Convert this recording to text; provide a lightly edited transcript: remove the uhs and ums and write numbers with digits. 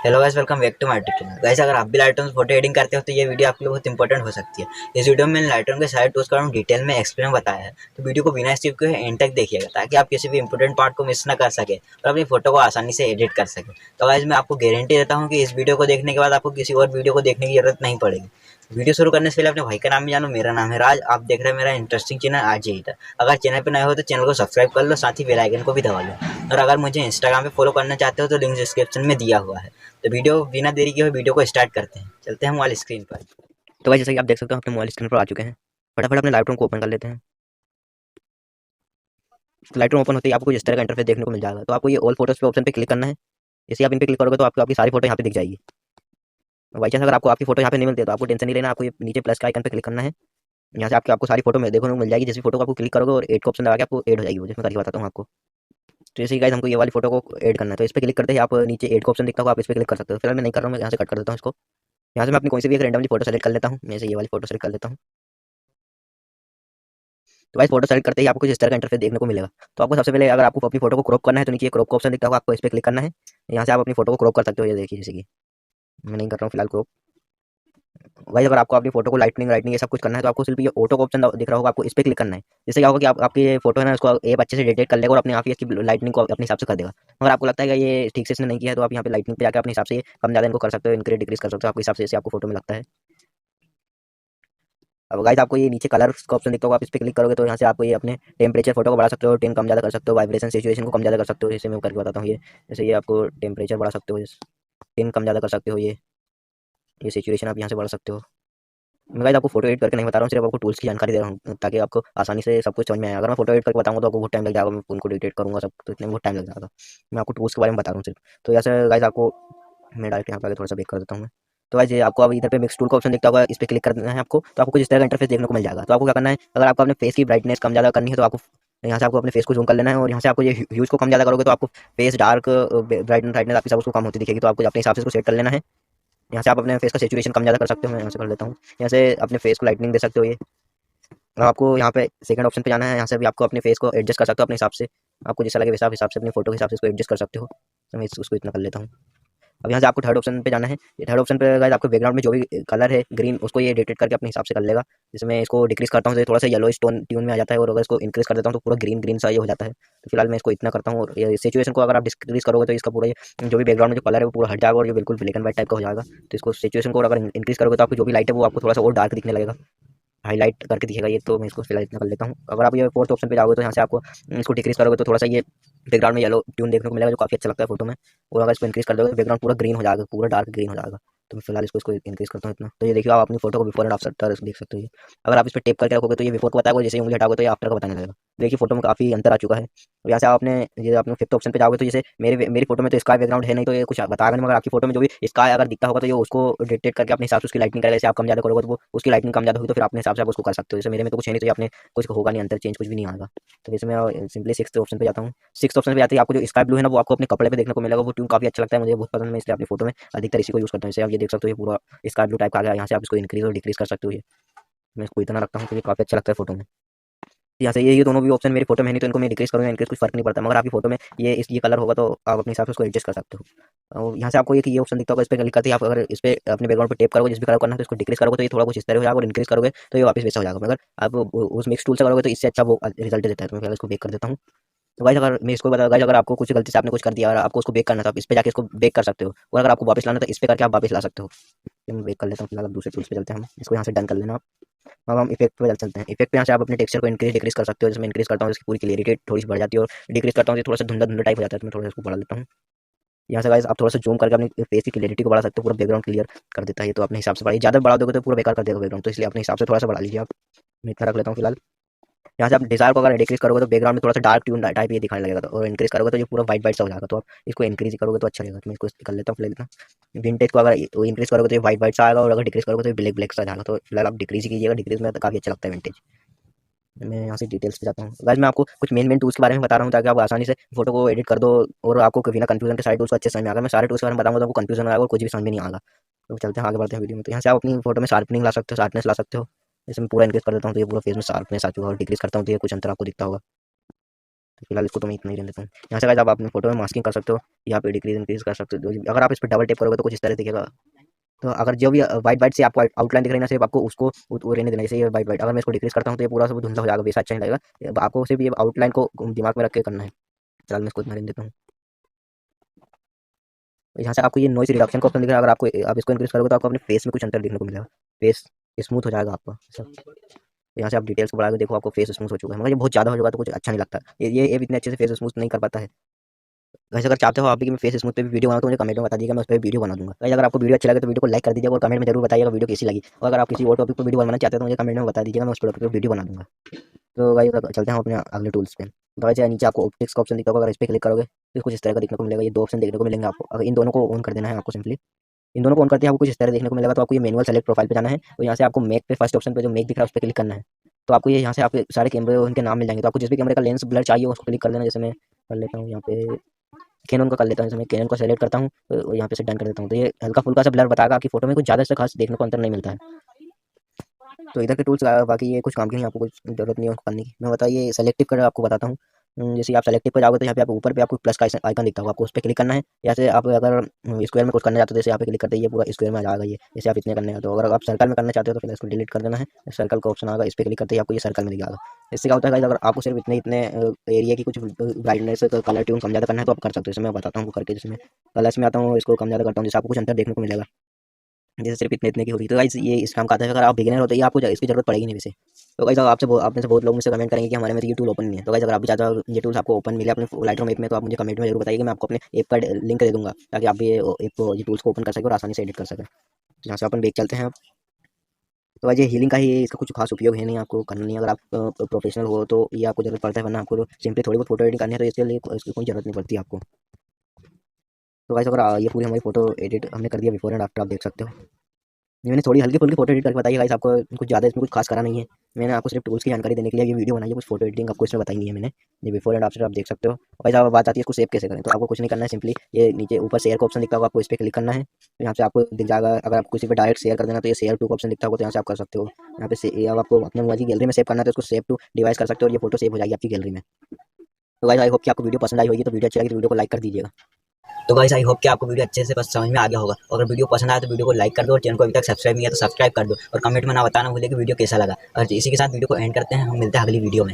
Hello guys, welcome back to my channel. Guys, अगर आप भी लाइटरूम से फोटो एडिटिंग करते हो तो ये वीडियो आपके लिए बहुत इंपॉर्टेंट हो सकती है। इस वीडियो में मैंने लाइटरूम के सारे टूल्स का डिटेल में एक्सप्लेन बताया है, तो वीडियो को बिना स्किप किए एंड तक देखिएगा ताकि आप किसी भी इंपॉर्टेंट पार्ट को मिस ना कर सके और अपनी फोटो को आसानी से एडिट कर सके। तो गाइस, मैं आपको गारंटी देता हूँ कि इस वीडियो को देखने के बाद आपको किसी और वीडियो को देखने की जरूरत नहीं पड़ेगी। वीडियो शुरू करने से पहले अपने भाई का नाम भी जानो। मेरा नाम है राज, आप देख रहे हैं मेरा इंटरेस्टिंग चैनल आज ही। अगर चैनल पर नए हो तो चैनल को सब्सक्राइब कर लो, साथ ही बेल आइकन को भी दबा लो। और अगर मुझे इंस्टाग्राम पे फॉलो करना चाहते हो तो लिंक डिस्क्रिप्शन में दिया हुआ है। तो वीडियो बिना देरी के हुए वीडियो को स्टार्ट करते हैं। चलते हैं मोबाइल स्क्रीन पर। तो भाई जैसे कि आप देख सकते हो अपने मोबाइल स्क्रीन पर आ चुके हैं। फटाफट अपने लाइटरूम को ओपन कर लेते हैं। तो लाइटरूम ओपन होते ही आपको इस तरह का इंटरफेस देखने को मिल जाएगा। तो आपको ये ऑल फोटोज पे ऑप्शन पे क्लिक करना है। जैसे आप इन पे क्लिक करोगे तो आपको आपकी सारी फोटो यहाँ पे दिख जाएगी। बाई चांस अगर आपको आपकी फोटो यहाँ पे नहीं मिलती है तो आपको टेंशन नहीं लेना। आपको ये नीचे प्लस का आइकन पे क्लिक करना है। यहाँ से आपको आपको सारी फोटो में देखने को मिल जाएगी। जैसी फोटो को आपको क्लिक करोगे और एड का ऑप्शन लगा के आपको एड हो जाएगी। वो जिसमें करके बताता हूँ आपको। तो जैसे गाइस हमको ये वाली फोटो को ऐड करना है तो इस पे क्लिक करते ही आप नीचे एड का ऑप्शन दिखता होगा, आप इस पे क्लिक कर सकते हो। फिलहाल मैं नहीं कर रहा हूँ, मैं यहाँ से कट कर देता हूँ इसको। यहाँ से मैं अपनी कोई सी भी एक रैंडमली फोटो सेलेक्ट कर लेता हूँ। मैं से ये वाली फोटो सेलेक्ट कर लेता हूँ। तो भाई फोटो सेलेक्ट करते ही आपको कुछ इस तरह का इंटरफेस देखने को मिलेगा। तो आपको सबसे पहले अगर आपको अपनी फोटो को क्रॉप करना है तो नीचे क्रॉप का ऑप्शन दिखता होगा, आपको इस पे क्लिक करना है। यहाँ से आप अपनी फोटो को क्रॉप कर सकते हो। ये देखिए जैसे कि मैं नहीं कर रहा हूँ फिलहाल क्रॉप। भाई अगर आपको अपनी फोटो को लाइटनिंग राइटनिंग ये सब कुछ करना है तो आपको सिर्फ ये ऑटो का ऑप्शन दिख रहा होगा, आपको इस पे क्लिक करना है। जिससे क्या होगा कि आप आपकी ये फोटो है ना इसको ऐप अच्छे से डिटेक्ट कर लेगा और अपने आप ही इसकी लाइटनिंग को अपने हिसाब से कर देगा। अगर आपको लगता है कि ये ठीक से इसने नहीं किया है तो आप यहाँ पे लाइटनिंग पे जाकर अपने हिसाब से कम ज़्यादा इनको कर सकते हो, इनक्रीज डिक्रीज कर सकते हो आपके हिसाब से जैसे आपको फोटो में लगता है। अब गाइस आपको ये नीचे कलर का ऑप्शन दिखता होगा, आप इस पे क्लिक करोगे तो यहाँ से आपको ये अपने टेम्परेचर फोटो को बढ़ा सकते हो, टेन कम ज़्यादा कर सकते हो, वाइब्रेशन सिचुएशन को कम ज़्यादा कर सकते हो। जैसे मैं करके बताता हूँ ये, जैसे ये आपको टेम्परेचर बढ़ा सकते हो, टेन कम ज़्यादा कर सकते हो। ये सिचुएशन आप यहाँ से बढ़ा सकते हो। मैं गाइस आपको फोटो एडिट करके नहीं बता रहा हूँ, सिर्फ आपको टूल्स की जानकारी दे रहा हूँ ताकि आपको आसानी से सब कुछ समझ में आए। अगर मैं फोटो एडिट करके बताऊँगा तो आपको बहुत टाइम लग जाएगा, मैं उनको एडिट करूँगा सब तो इतने बहुत टाइम लग जाएगा। मैं आपको टूल्स के बारे में बता रहा हूँ सिर्फ। तो ऐसे गाइस आपको मैं डायरेक्ट यहाँ पे आगे थोड़ा सा बैक कर देता हूँ मैं। तो गाइस ये आपको अब इधर पे मिक्स टूल का ऑप्शन दिखता होगा, इस पे क्लिक करना है आपको। तो आपको कुछ इस तरह का इंटरफेस देखने को मिल जाएगा। तो आपको क्या करना है, अगर आपको अपने फेस की ब्राइटनेस कम ज़्यादा करनी है तो आपको यहाँ से आपको अपने फेस को जूम कर लेना है और यहाँ से आपको ये ह्यूज को कम ज़्यादा करोगे तो आपको फेस डार्क ब्राइटनेस आपकी सब उसको कम होती दिखेगी। तो आपको अपने हिसाब से इसको सेट कर लेना है। यहाँ से आप अपने फेस का सेचुरेशन कम ज़्यादा कर सकते हो। मैं यहाँ से कर लेता हूँ। यहाँ से अपने फेस को लाइटनिंग दे सकते हो। ये अब आपको यहाँ पे सेकंड ऑप्शन पे जाना है। यहाँ से भी आपको अपने फेस को एडजस्ट कर सकते हो अपने हिसाब से, आपको जैसा लगे वैसा आप हिसाब से अपनी फोटो के हिसाब से इसको एडजस्ट कर सकते हो। तो मैं उसको इतना कर लेता हूँ। अब यहाँ से आपको थर्ड ऑप्शन पे जाना है। ये थर्ड ऑप्शन पे गाइस आपको बैकग्राउंड में जो भी कलर है ग्रीन उसको ये डिटेक्ट करके अपने हिसाब से कर लेगा। जिसमें इसको डिक्रीज करता हूँ तो ये थोड़ा सा येलो टोन ट्यून में आ जाता है और अगर इसको इंक्रीज कर देता हूँ तो पूरा ग्रीन ग्रीन सा ये हो जाता है। तो फिलहाल मैं इसको इतना करता हूँ और ये सिचुएशन को अगर आप डिक्रीज करोगे तो इसका पूरा ये जो भी बैकग्राउंड में जो कलर है वो पूरा हट जाएगा और ये बिल्कुल ब्लैक एंड व्हाइट टाइप का हो जाएगा। तो इसको सिचुएशन को अगर इंक्रीज करोगे तो आपको जो भी लाइट है वो आपको थोड़ा सा और डार्क दिखने लगेगा, हाईलाइट करके दिखेगा ये। तो मैं इसको फिलहाल इतना कर लेता हूँ। अगर आप ये फोर्थ ऑप्शन पे जाओगे तो यहाँ से आपको इसको डिक्रीज करोगे तो थोड़ा सा ये बैकग्राउंड में येलो ट्यून देखने को मिलेगा जो काफ़ी अच्छा लगता है फोटो में। और अगर इसको इंक्रीज कर दोगे तो बैकग्राउंड पूरा ग्रीन हो जाएगा, पूरा डार्क ग्रीन हो जाएगा। तो मैं फिलहाल इसको इंक्रीज करता हूँ इतना। तो ये देखिए आप अपनी फोटो को बिफोर एंड आफ्टर देख सकते हो। ये अगर आप इस पर टेप करके रखोगे तो ये बिफोर को बताएगा, जैसे उंगली हटाओगे तो ये आफ्टर का बताने लगेगा। देखिए फोटो में काफ़ी अंतर आ चुका है। और यहाँ से आप अपने फिफ्थ ऑप्शन पे जाओगे तो जैसे मेरी फोटो में तो स्काई बैकग्राउंड है नहीं तो ये कुछ बताएगा नहीं, मगर आपकी फोटो में जो भी स्काई अगर दिखता होगा तो ये उसको डिटेक्ट करके अपने हिसाब से उसकी लाइटनिंग करेगा। जैसे आप कम ज़्यादा करोगे तो वो उसकी लाइटनिंग कम ज़्यादा होगी तो फिर अपने हिसाब से आप उसको कर सकते हो। जैसे मेरे में तो कुछ है नहीं तो ये अपने कुछ होगा नहीं, अंतर चेंज कुछ भी नहीं आएगा। तो जैसे मैं सिंपली सिक्स ऑप्शन पे जाता हूँ। सिक्स ऑप्शन पे जाते ही आपको जो स्काई ब्लू है ना वो आपको अपने कपड़े पे देखने को मिलेगा। वो ट्यून काफ़ी अच्छा लगता है, मुझे बहुत पसंद है, इसलिए अपनी फोटो में अधिकतर इसी को यूज़ करता हूँ। जैसे आप ये देख सकते हो ये पूरा स्काई ब्लू टाइप का आ गया। यहाँ से आप इसको इंक्रीज और डिक्रीज कर सकते हो। ये मैं इसको इतना रखता हूँ तो ये काफ़ी अच्छा लगता है फोटो में। यहाँ से ये दोनों भी ऑप्शन मेरी फोटो में नहीं तो इनको मैं डिक्रीज करूँगा इंक्रीज कुछ फर्क नहीं पड़ता, मगर आपकी फोटो में ये कलर होगा तो आप अपने हिसाब से उसको एडजस्ट कर सकते हो। और यहाँ से आपको ये ऑप्शन दिखता होगा, इस पर क्लिक करते ही आप अगर इस पे अपने बैकग्राउंड पे टेप करोगे जिस भी कलर करना है तो इसको डिक्रीज करोगे तो ये थोड़ा कुछ इस तरह हो जाएगा और इंक्रीज करोगे तो ये वापस वैसा हो जाएगा। मगर आप उस मिक्स टूल से करोगे तो इससे अच्छा वो रिजल्ट देता है। तो मैं पहले इसको बेक कर देता हूँ। तो गाइस अगर मैं इसको बता गाइस अगर आपको कुछ गलती से आपने कुछ कर दिया और आपको उसको बेक करना था आप इस पे जाके इसको बेक कर सकते हो, और अगर आपको वापस लाना तो इस पे करके आप वापस ला सकते हो। तो मैं बेक कर लेता हूँ। फिलहाल अब दूसरे टूल्स पे चलते हैं हम, इसको यहाँ से डन कर लेना आप। अब हम इफेक्ट पे चलते हैं। इफेक्ट पे यहाँ से आप अपने टेक्सचर को इंक्रीज डिक्रीज कर सकते हो। जैसे मैं इंक्रीज करता हूँ इसकी पूरी क्लियरिटी थोड़ी सी बढ़ जाती है और डिक्रीज करता हूँ तो थोड़ा सा धुंधला धुंधला टाइप हो जाता है। तो मैं थोड़ा सा इसको बढ़ा लेता हूँ। यहाँ से गाइस आप थोड़ा सा जूम करके अपनी फेस की क्लियरिटी को बढ़ा सकते हो, पूरा बैकग्राउंड क्लियर कर देता है। ये तो अपने हिसाब से बढ़ाइए, ज़्यादा बढ़ा दोगे तो पूरा बेकार कर देगा बैकग्राउंड, तो इसलिए अपने हिसाब से थोड़ा सा बढ़ा लीजिए आप। मैं इतना रख लेता हूँ फिलहाल। यहाँ से आप डिजायर को अगर डिक्रीज करोगे तो बैकग्राउंड में थोड़ा सा डार्क ट्यून टाइप ये दिखाने लगेगा, तो और इंक्रीज करोगे तो ये पूरा वाइट वाइट सा हो जाएगा। तो आप इसको इंक्रीज करोगे तो अच्छा रहेगा। तो मैं इसको कर लेता हूँ फिलहाल इतना। विंटेज को अगर इंक्रीज करोगे तो ये वाइट वाइट सा आएगा और अगर डिक्रीज करोगे तो ये ब्लैक ब्लैक सा जाएगा। तो फिलहाल आप डिक्रीज ही कीजिएगा, डिक्रीज में तो काफ़ी अच्छा लगता है विंटेज। मैं यहाँ से डिटेल्स पे जाता हूँ। गाइस मैं आपको कुछ मेन टूल्स के बारे में बता रहा हूँ ताकि आप आसानी से फोटो को एडिट कर दो और आपको बिना कंफ्यूजन के सारे टूल्स अच्छे समझ में आएगा। मैं सारे टूल्स के बारे में बताऊँगा तो आपको कंफ्यूजन आएगा और कुछ भी समझ में नहीं आएगा। तो चलते हैं आगे बढ़ते हैं वीडियो में। तो यहाँ से आप अपनी फोटो में शार्पनिंग ला सकते हो, शार्पनेस ला सकते हो। जैसे मैं पूरा इंक्रीज कर देता हूँ तो ये पूरा फेस में शार्पनेस आ चुका है और डिक्रीज करता हूँ तो ये कुछ अंतर आपको दिखता होगा। तो फिलहाल इसको तो मैं इतना ही रहने देता हूँ। यहाँ से गाइस आप अपनी फोटो में मास्किंग कर सकते हो, यहाँ पे डिक्रीज इंक्रीज कर सकते हो। अगर आप इस पर डबल टैप करोगे तो कुछ इस तरह दिखेगा। तो अगर जो भी वाइट वाइट से आपको आउटलाइन दिख रही है ना, सिर्फ आपको उसको वो रहने देना, जैसे ये वाइट वाइट। अगर मैं इसको डिक्रीज करता हूँ तो ये पूरा सब धुंधला हो जाएगा, वैसा अच्छा नहीं लगेगा। आपको सिर्फ ये आउटलाइन को दिमाग में रख के करना है। चल मैं इसको इतना रहने देता हूँ। यहाँ से आपको ये नॉइस रिडक्शन का ऑप्शन दिख रहा है, अगर आपको आप इसको इंक्रीज करोगे तो आपको अपने फेस में कुछ अंतर देखने को मिलेगा। फेस स्मूथ हो जाएगा आपका सब। यहाँ से आप डिटेल्स को बढ़ा के देखो, आपको फेस स्मूथ हो चुका है, मगर ये बहुत ज़्यादा हो जाएगा तो कुछ अच्छा नहीं लगता। ये ऐप इतने अच्छे से फेस स्मूथ नहीं कर पाता है। वैसे अगर चाहते हो आप भी कि मैं फेस स्मूथ पे भी वीडियो बनाऊँ तो मुझे कमेंट में बता दीजिएगा, मैं उस पर वीडियो बना दूँगा। गाइस अगर आपको वीडियो अच्छा लगे तो वीडियो को लाइक कर दीजिएगा और कमेंट में जरूर बताइएगा वीडियो कैसी लगी। और अगर आप किसी और टॉपिक पर वीडियो बनाना चाहते हैं तो मुझे कमेंट में बता दीजिएगा, मैं उस टॉपिक पर वीडियो बना दूँगा। तो गाइस चलते हैं अपने अगले टूल्स पे। तो गाइस नीचे आपको ऑप्टिक्स का ऑप्शन दिखता होगा, अगर इस पे क्लिक करोगे तो कुछ इस तरह का देखने को मिलेगा। ये दो ऑप्शन देखने को मिलेंगे आपको। अगर इन दोनों को ऑन कर देना है आपको, सिंपली इन दोनों को ऑन करते हैं आपको कुछ इस तरह देखने को मिलेगा। तो आपको ये मैनुअल सेलेक्ट प्रोफाइल पे जाना है और यहाँ से आपको मेक पे फर्स्ट ऑप्शन पे जो मेक दिख रहा है उस पर क्लिक करना है। तो आपको ये यहाँ से आपके सारे कैमरे उनके नाम मिल जाएंगे। तो आपको जिस भी कैमरे का लेंस ब्लर चाहिए उसको क्लिक कर देना। जैसे मैं कर लेता हूँ यहाँ पे कैनन का कर लेता हूँ, जैसे मैं कैनन को सेलेक्ट करता हूँ तो यहाँ पे से डन कर देता हूँ। तो ये हल्का फुल्का सा ब्लर बताएगा, आपकी फोटो में कुछ ज़्यादा से खास देखने को अंतर नहीं मिलता है। तो इधर के टूल्स बाकी ये कुछ काम के नहीं, आपको कुछ जरूरत नहीं है उनको करने की। मैं बताइए सेलेक्टिव कर आपको बताता हूँ। जैसे आप सेलेक्टिव पर जाओगे तो यहाँ पे आप ऊपर पे आपको प्लस का आइकन दिखता होगा, आपको उस पर क्लिक करना है। या से आप अगर स्क्वायर में कुछ करना चाहते हो जैसे यहाँ पे क्लिक करते हैं ये पूरा स्क्वायर में आ जाएगा। ये जैसे आप इतने करने हैं, तो अगर आप सर्कल में करना चाहते हो तो फिर इसको डिलीट कर देना है। सर्कल का ऑप्शन आएगा, इस पर क्लिक करते ही आपको ये सर्कल में दिख जाएगा। इससे क्या होता है गाइस, अगर आपको सिर्फ इतने इतने एरिया की कुछ ब्राइटनेस कलर ट्यून कम ज़्यादा करना है तो आप कर सकते हो। जैसे मैं बताता हूँ करके, जैसे मैं कलर्स में आता हूँ इसको कम ज़्यादा करता हूँ, जैसे आपको कुछ अंतर देखने को मिलेगा। जैसे सिर्फ इतने इतने की हो रही है। तो गाइस ये इस काम का आता है। अगर आप बिगिनर हो तो ये आपको इसकी जरूरत पड़ेगी नहीं वैसे। तो गाइस आपसे आप में से बहुत लोग मुझसे कमेंट करेंगे कि हमारे में तो ये टूल ओपन नहीं है। तो गाइस अगर आप भी चाहते हो ये टूल्स आपको ओपन मिले अपने लाइटरूम ऐप में तो आप मुझे कमेंट में जरूर बताइए, मैं आपको अपने ऐप का लिंक दे दूंगा ताकि आप भी ये ऐप को ये टूल्स को ओपन कर सकें और आसानी से एडिट कर सकें। तो यहाँ से अपन बैक चलते हैं अब। तो गाइस ये हीलिंग का ही इसका कुछ खास उपयोग है नहीं, आपको करना नहीं। अगर आप प्रोफेशनल हो तो ये आपको जरूरत पड़ता है, वरना आपको सिंपली थोड़ी बहुत फोटो एडिट करनी है तो इसके लिए इसकी कोई जरूरत नहीं पड़ती आपको। तो गाइस अगर ये पूरी हमारी फोटो एडिट हमने कर दिया बिफोर एंड आफ्टर, आप देख सकते हो। ये मैंने थोड़ी हल्की फुल्की फोटो एडिट करके बताई है गाइस, आपको कुछ ज़्यादा इसमें कुछ खास करा नहीं है। मैंने आपको सिर्फ टूल्स की जानकारी देने के लिए ये वीडियो बनाई है, कुछ फोटो एडिटिंग आपको इसमें बताई नहीं है मैंने। ये बिफोर एंड आफ्टर आप देख सकते हो। गाइस अब बात आती है इसको सेव कैसे करें। तो आपको कुछ नहीं करना है, सिंपली ये नीचे ऊपर शेयर का ऑप्शन दिखता होगा, आपको इस पर क्लिक करना है। तो यहाँ से आपको दिख जाएगा, अगर आप किसी पर डायरेक्ट शेयर कर देना तो ये शेयर टू का ऑप्शन दिखता होगा, तो यहाँ से आप कर सकते हो। यहाँ पे अब आपको अपने मोबाइल की गैलरी में सेव करना है तो उसको सेव टू डिवाइस कर सकते हो और ये फोटो सेव हो जाएगी आपकी गैलरी में। तो गाइस आई होप कि आपको वीडियो पसंद आई होगी। तो वीडियो अच्छी लगी तो वीडियो को लाइक कर दीजिएगा। तो गाइस आई होप कि आपको वीडियो अच्छे से बस समझ में आ गया होगा। और अगर वीडियो पसंद आया तो वीडियो को लाइक कर दो और चैनल को अभी तक सब्सक्राइब नहीं किया तो सब्सक्राइब कर दो और कमेंट में ना बताना भूलिए कि वीडियो कैसा लगा। और इसी के साथ वीडियो को एंड करते हैं, हम मिलते हैं अगली वीडियो में।